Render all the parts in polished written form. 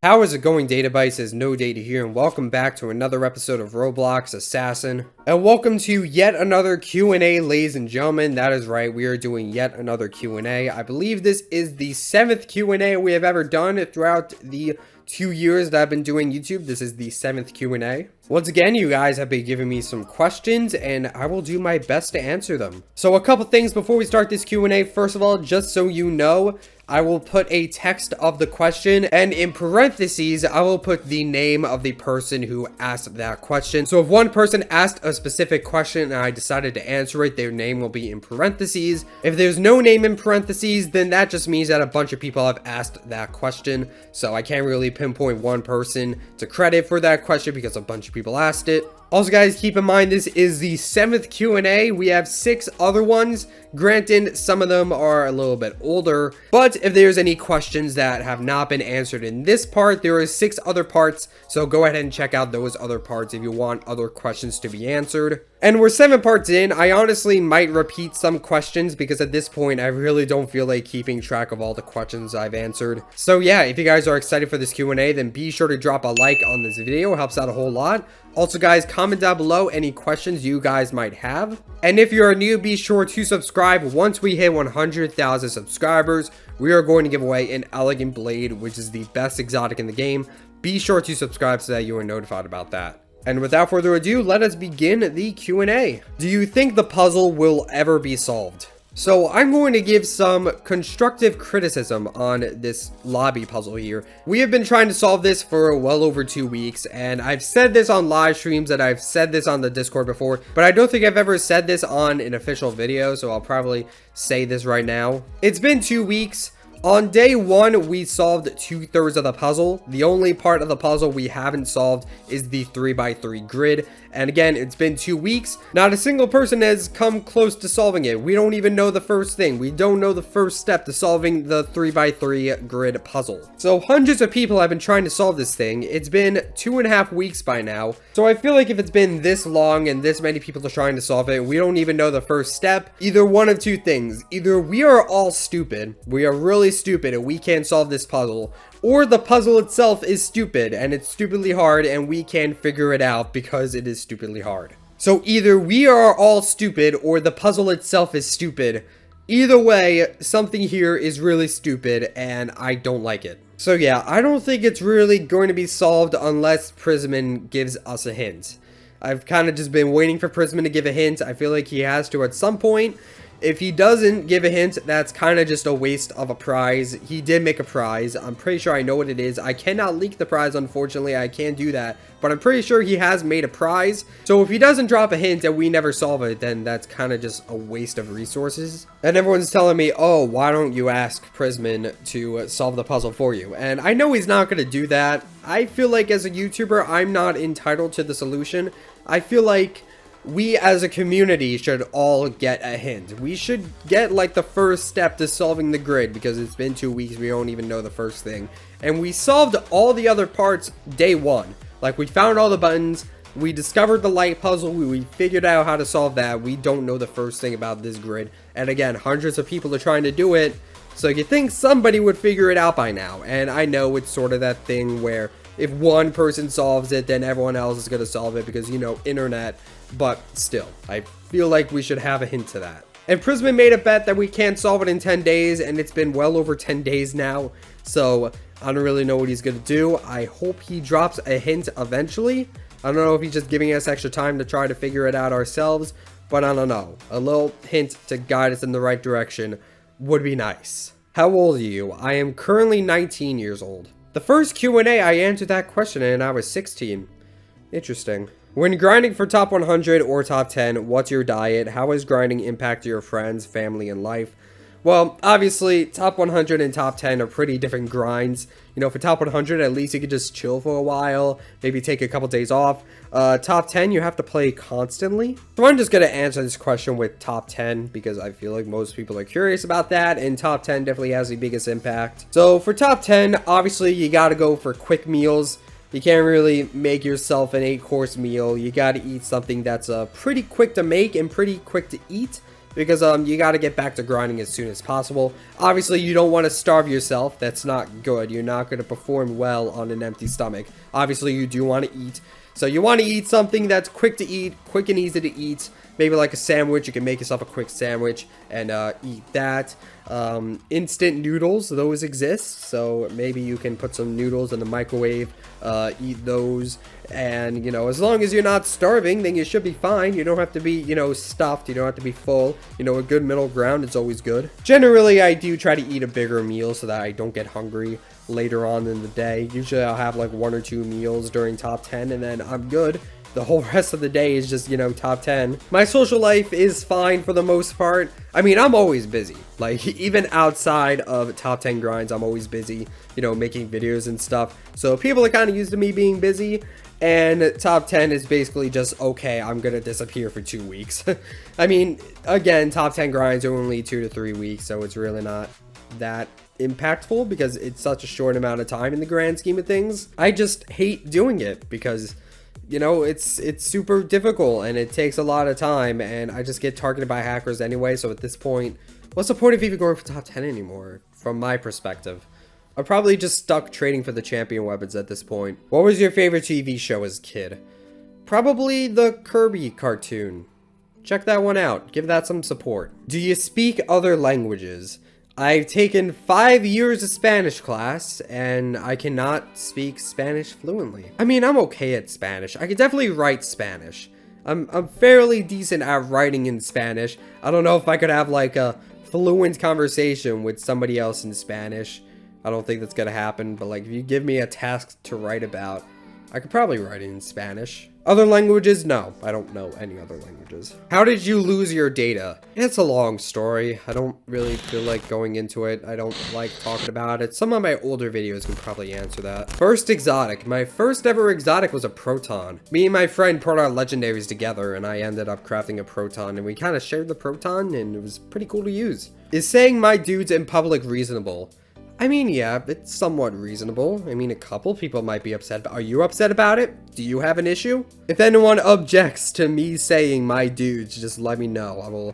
How is it going, Database? Is No Data here, and welcome back to another episode of Roblox Assassin. And welcome to yet another Q&A, ladies and gentlemen. That is right, we are doing yet another Q&A. I believe this is the 7th Q&A we have ever done throughout the 2 years that I've been doing YouTube. This is the 7th Q&A. Once again, you guys have been giving me some questions, and I will do my best to answer them. So a couple things before we start this Q&A. First of all, just so you know, I will put a text of the question, and in parentheses, I will put the name of the person who asked that question. So if one person asked a specific question and I decided to answer it, their name will be in parentheses. If there's no name in parentheses, then that just means that a bunch of people have asked that question. So I can't really pinpoint one person to credit for that question because a bunch of people asked it. Also, guys, keep in mind this is the 7th Q&A. We have 6 other ones. Granted, some of them are a little bit older, but if there's any questions that have not been answered in this part, there are 6 other parts, so go ahead and check out those other parts if you want other questions to be answered. And we're 7 parts in. I honestly might repeat some questions because at this point, I really don't feel like keeping track of all the questions I've answered. So yeah, if you guys are excited for this Q&A, then be sure to drop a like on this video. It helps out a whole lot. Also, guys, comment down below any questions you guys might have. And if you're new, be sure to subscribe. Once we hit 100,000 subscribers, we are going to give away an elegant blade, which is the best exotic in the game. Be sure to subscribe so that you are notified about that. And without further ado, let us begin the Q&A. Do you think the puzzle will ever be solved? So I'm going to give some constructive criticism on this lobby puzzle here. We have been trying to solve this for well over 2 weeks, and I've said this on live streams and I've said this on the Discord before, but I don't think I've ever said this on an official video, so I'll probably say this right now. It's been 2 weeks. On day 1, we solved 2/3 of the puzzle. The only part of the puzzle we haven't solved is the 3x3 grid. And again, it's been 2 weeks. Not a single person has come close to solving it. We don't even know the first thing. We don't know the first step to solving the 3x3 grid puzzle. So hundreds of people have been trying to solve this thing. It's been 2.5 weeks by now. So I feel like if it's been this long and this many people are trying to solve it, we don't even know the first step. Either one of two things. Either we are all stupid. We are really stupid and we can't solve this puzzle, or the puzzle itself is stupid and it's stupidly hard and we can't figure it out because it is stupidly hard. So either we are all stupid or the puzzle itself is stupid. Either way, something here is really stupid and I don't like it. So yeah, I don't think it's really going to be solved unless Prisman gives us a hint. I've kind of just been waiting for Prisman to give a hint. I feel like he has to at some point. If he doesn't give a hint, that's kind of just a waste of a prize. He did make a prize. I'm pretty sure I know what it is. I cannot leak the prize, unfortunately. I can't do that. But I'm pretty sure he has made a prize. So if he doesn't drop a hint and we never solve it, then that's kind of just a waste of resources. And everyone's telling me, oh, why don't you ask Prisman to solve the puzzle for you? And I know he's not going to do that. I feel like as a YouTuber, I'm not entitled to the solution. I feel like we as a community should all get a hint. We should get like the first step to solving the grid because it's been 2 weeks. We don't even know the first thing. And we solved all the other parts day 1. Like we found all the buttons. We discovered the light puzzle. We figured out how to solve that. We don't know the first thing about this grid. And again, hundreds of people are trying to do it. So you think somebody would figure it out by now. And I know it's sort of that thing where if one person solves it, then everyone else is going to solve it because, you know, internet. But still, I feel like we should have a hint to that. And Prisman made a bet that we can't solve it in 10 days, and it's been well over 10 days now. So I don't really know what he's going to do. I hope he drops a hint eventually. I don't know if he's just giving us extra time to try to figure it out ourselves, but I don't know. A little hint to guide us in the right direction would be nice. How old are you? I am currently 19 years old. The first Q&A, I answered that question and I was 16. Interesting. When grinding for top 100 or top 10, what's your diet? How has grinding impacted your friends, family, and life? Well, obviously, top 100 and top 10 are pretty different grinds. You know, for top 100, at least you could just chill for a while, maybe take a couple days off. Top 10, you have to play constantly. So I'm just going to answer this question with top 10 because I feel like most people are curious about that, and top 10 definitely has the biggest impact. So for top 10, obviously, you got to go for quick meals. You can't really make yourself an 8-course meal. You got to eat something that's pretty quick to make and pretty quick to eat. because you got to get back to grinding as soon as possible. Obviously, you don't want to starve yourself. That's not good. You're not going to perform well on an empty stomach. Obviously, you do want to eat. So you want to eat something that's quick to eat, quick and easy to eat. Maybe like a sandwich. You can make yourself a quick sandwich and eat that. Instant noodles, those exist. So maybe you can put some noodles in the microwave, eat those. And, you know, as long as you're not starving, then you should be fine. You don't have to be, you know, stuffed. You don't have to be full. You know, a good middle ground is always good. Generally, I do try to eat a bigger meal so that I don't get hungry later on in the day. Usually I'll have like 1 or 2 meals during top 10 and then I'm good. The whole rest of the day is just, you know, top 10. My social life is fine for the most part. I mean, I'm always busy. Like, even outside of top 10 grinds, I'm always busy, you know, making videos and stuff. So people are kind of used to me being busy. And top 10 is basically just, okay, I'm gonna disappear for 2 weeks. I mean, again, top 10 grinds are only 2 to 3 weeks, so it's really not that impactful because it's such a short amount of time in the grand scheme of things. I just hate doing it because, you know, it's super difficult and it takes a lot of time and I just get targeted by hackers anyway. So at this point, what's the point of even going for top 10 anymore from my perspective? I'm probably just stuck trading for the champion weapons at this point. What was your favorite TV show as a kid? Probably the Kirby cartoon. Check that one out. Give that some support. Do you speak other languages? I've taken 5 years of Spanish class, and I cannot speak Spanish fluently. I mean, I'm okay at Spanish. I can definitely write Spanish. I'm fairly decent at writing in Spanish. I don't know if I could have like a fluent conversation with somebody else in Spanish. I don't think that's gonna happen, but like if you give me a task to write about, I could probably write it in Spanish. Other languages? No, I don't know any other languages. How did you lose your data? It's a long story. I don't really feel like going into it. I don't like talking about it. Some of my older videos can probably answer that. First exotic. My first ever exotic was a proton. Me and my friend put our legendaries together and I ended up crafting a proton and we kind of shared the proton and it was pretty cool to use. Is saying my dudes in public reasonable? I mean, yeah, it's somewhat reasonable. I mean, a couple people might be upset, but are you upset about it? Do you have an issue? If anyone objects to me saying my dudes, just let me know.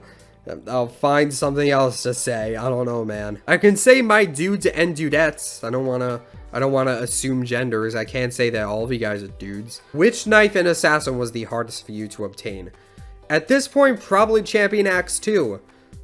I'll find something else to say. I don't know, man. I can say my dudes and dudettes. I don't wanna assume genders. I can't say that all of you guys are dudes. Which knife and assassin was the hardest for you to obtain? At this point, probably Champion Axe 2.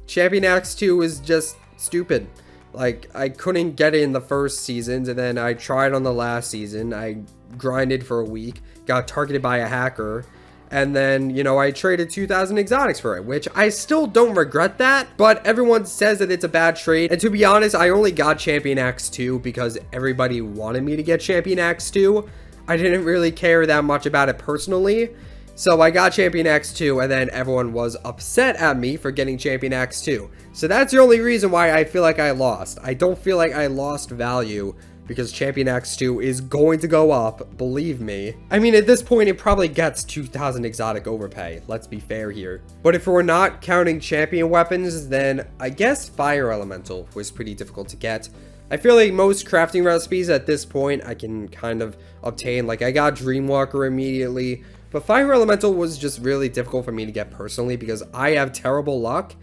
Champion Axe 2 is just stupid. Like, I couldn't get it in the first seasons, and then I tried on the last season. I grinded for a week, got targeted by a hacker, and then, you know, I traded 2,000 exotics for it, which I still don't regret that, but everyone says that it's a bad trade, and to be honest, I only got Champion Axe 2 because everybody wanted me to get Champion Axe 2. I didn't really care that much about it personally. So I got Champion Axe 2 and then everyone was upset at me for getting Champion Axe 2. So that's the only reason why I feel like I lost. I don't feel like I lost value because Champion Axe 2 is going to go up, believe me. I mean, at this point, it probably gets 2,000 exotic overpay. Let's be fair here. But if we're not counting champion weapons, then I guess Fire Elemental was pretty difficult to get. I feel like most crafting recipes at this point I can kind of obtain. Like, I got Dreamwalker immediately. But Fire Elemental was just really difficult for me to get personally because I have terrible luck.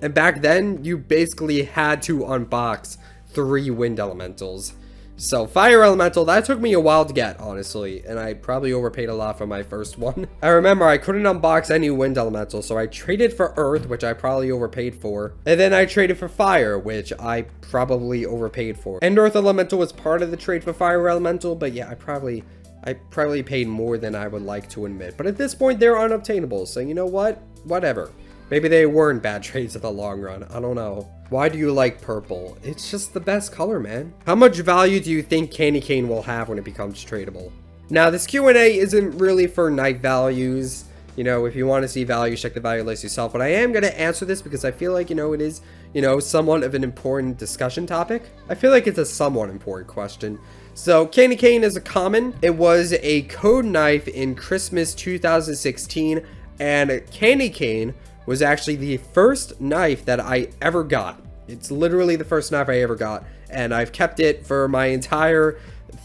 And back then, you basically had to unbox 3 Wind Elementals. So Fire Elemental, that took me a while to get, honestly. And I probably overpaid a lot for my first one. I remember I couldn't unbox any Wind Elemental, so I traded for Earth, which I probably overpaid for. And then I traded for Fire, which I probably overpaid for. And Earth Elemental was part of the trade for Fire Elemental, but yeah, I probably paid more than I would like to admit. But at this point, they're unobtainable. So you know what? Whatever. Maybe they weren't bad trades in the long run. I don't know. Why do you like purple? It's just the best color, man. How much value do you think Candy Cane will have when it becomes tradable? Now, this Q&A isn't really for knife values. You know, if you want to see values, check the value list yourself. But I am going to answer this because I feel like, you know, it is, you know, somewhat of an important discussion topic. I feel like it's a somewhat important question. So, Candy Cane is a common. It was a code knife in Christmas 2016. And Candy Cane was actually the first knife that I ever got. It's literally the first knife I ever got. And I've kept it for my entire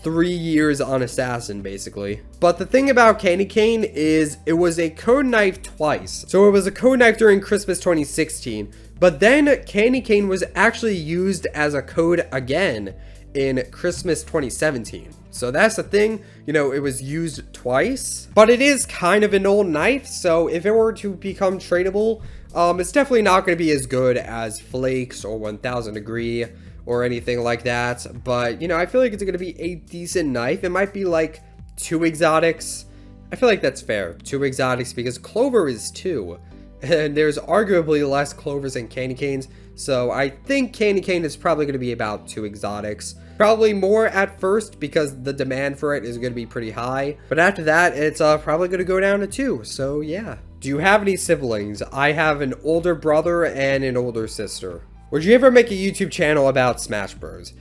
3 years on Assassin, basically. But the thing about Candy Cane is it was a code knife twice. So it was a code knife during Christmas 2016, but then Candy Cane was actually used as a code again in Christmas 2017. So that's the thing, you know, it was used twice, but it is kind of an old knife. So if it were to become tradable, it's definitely not going to be as good as Flakes or 1000 Degree or anything like that. But, you know, I feel like it's going to be a decent knife. It might be like 2 exotics. I feel like that's fair. 2 exotics because Clover is 2. And there's arguably less Clovers than Candy Canes. So I think Candy Cane is probably going to be about 2 exotics. Probably more at first because the demand for it is going to be pretty high. But after that, it's probably going to go down to 2. So yeah. Do you have any siblings? I have an older brother and an older sister. Would you ever make a YouTube channel about Smash Bros?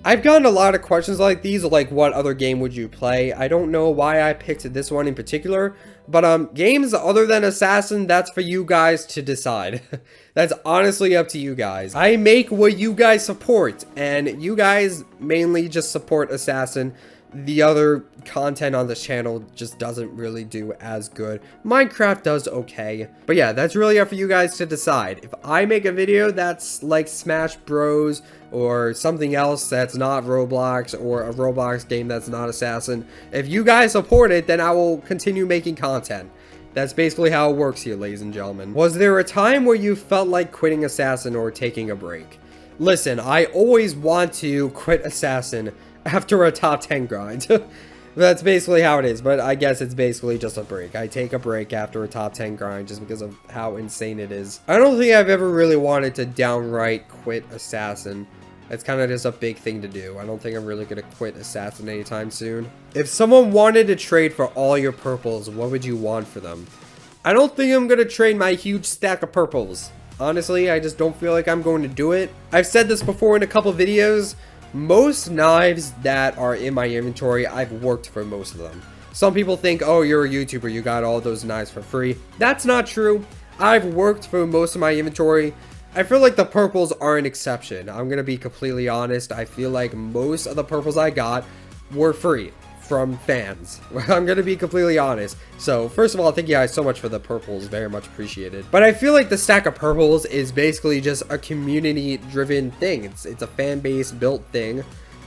I've gotten a lot of questions like these, like what other game would you play? I don't know why I picked this one in particular, but games other than Assassin, that's for you guys to decide. That's honestly up to you guys. I make what you guys support, and you guys mainly just support Assassin. The other content on this channel just doesn't really do as good. Minecraft does okay. But yeah, that's really up for you guys to decide. If I make a video that's like Smash Bros or something else that's not Roblox, or a Roblox game that's not Assassin, if you guys support it, then I will continue making content. That's basically how it works here, ladies and gentlemen. Was there a time where you felt like quitting Assassin or taking a break? Listen, I always want to quit Assassin after a top 10 grind. That's basically how it is, but I guess it's basically just a break. I take a break after a top 10 grind just because of how insane it is. I don't think I've ever really wanted to downright quit Assassin. It's kind of just a big thing to do. I don't think I'm really going to quit Assassin anytime soon. If someone wanted to trade for all your purples, what would you want for them? I don't think I'm going to trade my huge stack of purples. Honestly, I just don't feel like I'm going to do it. I've said this before in a couple videos. Most knives that are in my inventory, I've worked for most of them. Some people think, oh, you're a YouTuber, you got all those knives for free. That's not true. I've worked for most of my inventory. I feel like the purples are an exception. I'm going to be completely honest. I feel like most of the purples I got were free from fans. I'm going to be completely honest. So first of all, thank you guys so much for the purples. Very much appreciated. But I feel like the stack of purples is basically just a community driven thing. It's a fan base built thing.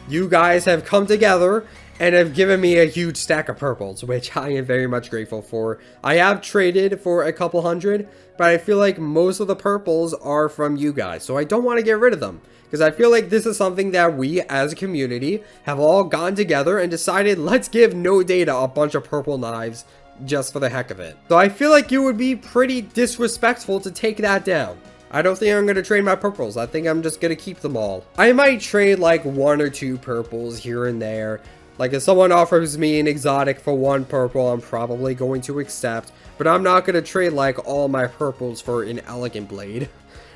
You guys have come together and have given me a huge stack of purples, which I am very much grateful for. I have traded for a couple hundred, but I feel like most of the purples are from you guys. So I don't want to get rid of them, because I feel like this is something that we as a community have all gotten together and decided, let's give No Data a bunch of purple knives just for the heck of it. So I feel like it would be pretty disrespectful to take that down. I don't think I'm going to trade my purples. I think I'm just going to keep them all. I might trade like 1 or 2 purples here and there. Like if someone offers me an exotic for 1 purple, I'm probably going to accept. But I'm not going to trade like all my purples for an elegant blade.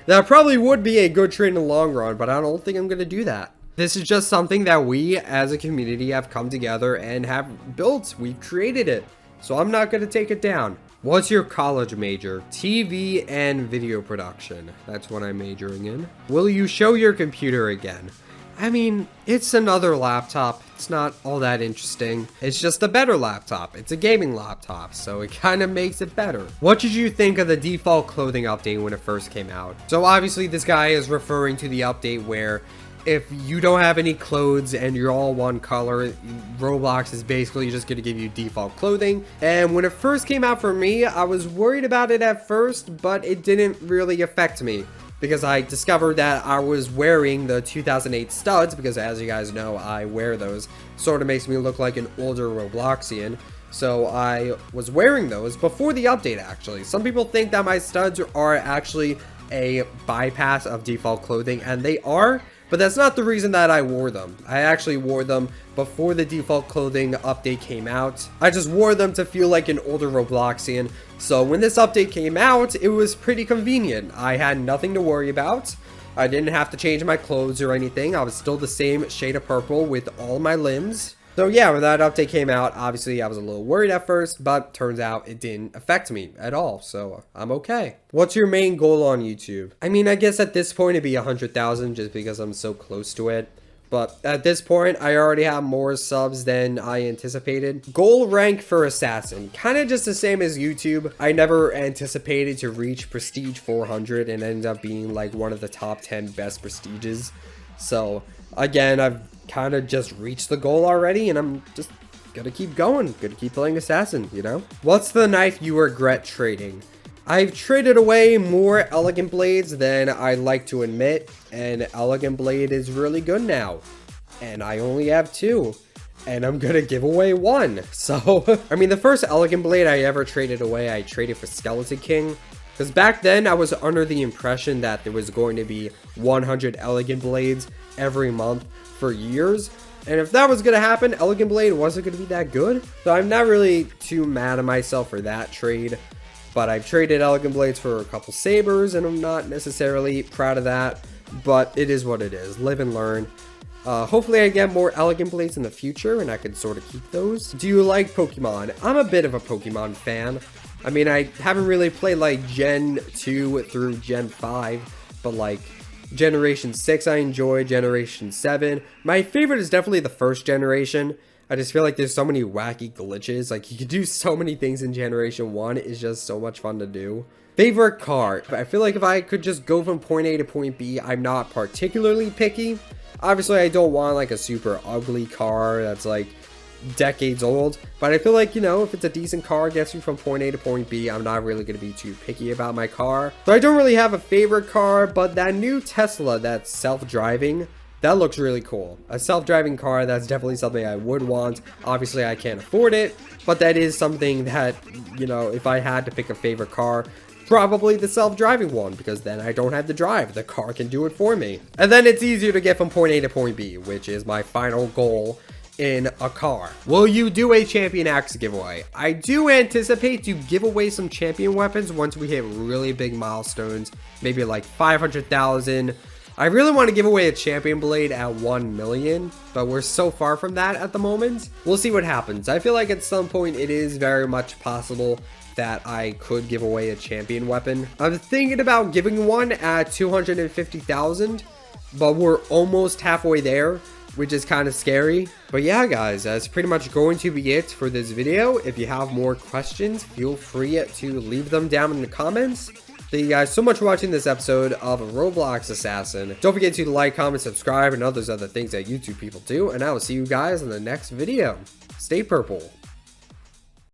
That probably would be a good trade in the long run, but I don't think I'm going to do that. This is just something that we as a community have come together and have built. We've created it. So I'm not going to take it down. What's your college major? TV and video production. That's what I'm majoring in. Will you show your computer again? I mean, it's another laptop. It's not all that interesting. It's just a better laptop. It's a gaming laptop, so it kind of makes it better. What did you think of the default clothing update when it first came out? So obviously this guy is referring to the update where if you don't have any clothes and you're all one color, Roblox is basically just going to give you default clothing. And when it first came out for me, I was worried about it at first, but it didn't really affect me, because I discovered that I was wearing the 2008 studs, because as you guys know, I wear those. Sort of makes me look like an older Robloxian. So I was wearing those before the update, actually. Some people think that my studs are actually a bypass of default clothing, and they are. But that's not the reason that I wore them. I actually wore them before the default clothing update came out. I just wore them to feel like an older Robloxian. So when this update came out, it was pretty convenient. I had nothing to worry about. I didn't have to change my clothes or anything. I was still the same shade of purple with all my limbs. So yeah, when that update came out, obviously I was a little worried at first, but turns out it didn't affect me at all, so I'm okay. What's your main goal on YouTube? I mean, I guess at this point it'd be 100,000 just because I'm so close to it. But at this point, I already have more subs than I anticipated. Goal rank for Assassin, kind of just the same as YouTube. I never anticipated to reach Prestige 400 and end up being like one of the top 10 best prestiges. So again, I've kind of just reached the goal already, and I'm just gonna keep going, gonna keep playing Assassin, you know? What's the knife you regret trading? I've traded away more Elegant Blades than I like to admit, and Elegant Blade is really good now. And I only have 2, and I'm gonna give away 1. So, I mean, the first Elegant Blade I ever traded away, I traded for Skeleton King. Because back then, I was under the impression that there was going to be 100 Elegant Blades every month for years. And if that was going to happen, Elegant Blade wasn't going to be that good. So I'm not really too mad at myself for that trade. But I've traded Elegant Blades for a couple Sabers, and I'm not necessarily proud of that. But it is what it is. Live and learn. Hopefully I get more Elegant Blades in the future, and I can sort of keep those. Do you like Pokemon? I'm a bit of a Pokemon fan. I mean, I haven't really played like Gen 2 through Gen 5, but like Generation 6 I enjoy, Generation 7. My favorite is definitely the first generation. I just feel like there's so many wacky glitches. Like, you could do so many things in Generation 1. It's just so much fun to do. Favorite car? I feel like if I could just go from point A to point B, I'm not particularly picky. Obviously, I don't want like a super ugly car that's like decades old. But I feel like, you know, if it's a decent car, gets you from point A to point B, I'm not really going to be too picky about my car. So I don't really have a favorite car, but that new Tesla that's self-driving, that looks really cool. A self-driving car, that's definitely something I would want. Obviously, I can't afford it, but that is something that, you know, if I had to pick a favorite car, probably the self-driving one, because then I don't have to drive. The car can do it for me. And then it's easier to get from point A to point B, which is my final goal in a car. Will you do a champion axe giveaway? I do anticipate to give away some champion weapons once we hit really big milestones, maybe like 500,000. I really want to give away a champion blade at 1 million, but we're so far from that at the moment. We'll see what happens. I feel like at some point it is very much possible that I could give away a champion weapon. I'm thinking about giving one at 250,000, but we're almost halfway there, which is kind of scary. But yeah, guys, that's pretty much going to be it for this video. If you have more questions, feel free to leave them down in the comments. Thank you guys so much for watching this episode of Roblox Assassin. Don't forget to like, comment, subscribe, and all those other things that YouTube people do. And I will see you guys in the next video. Stay purple.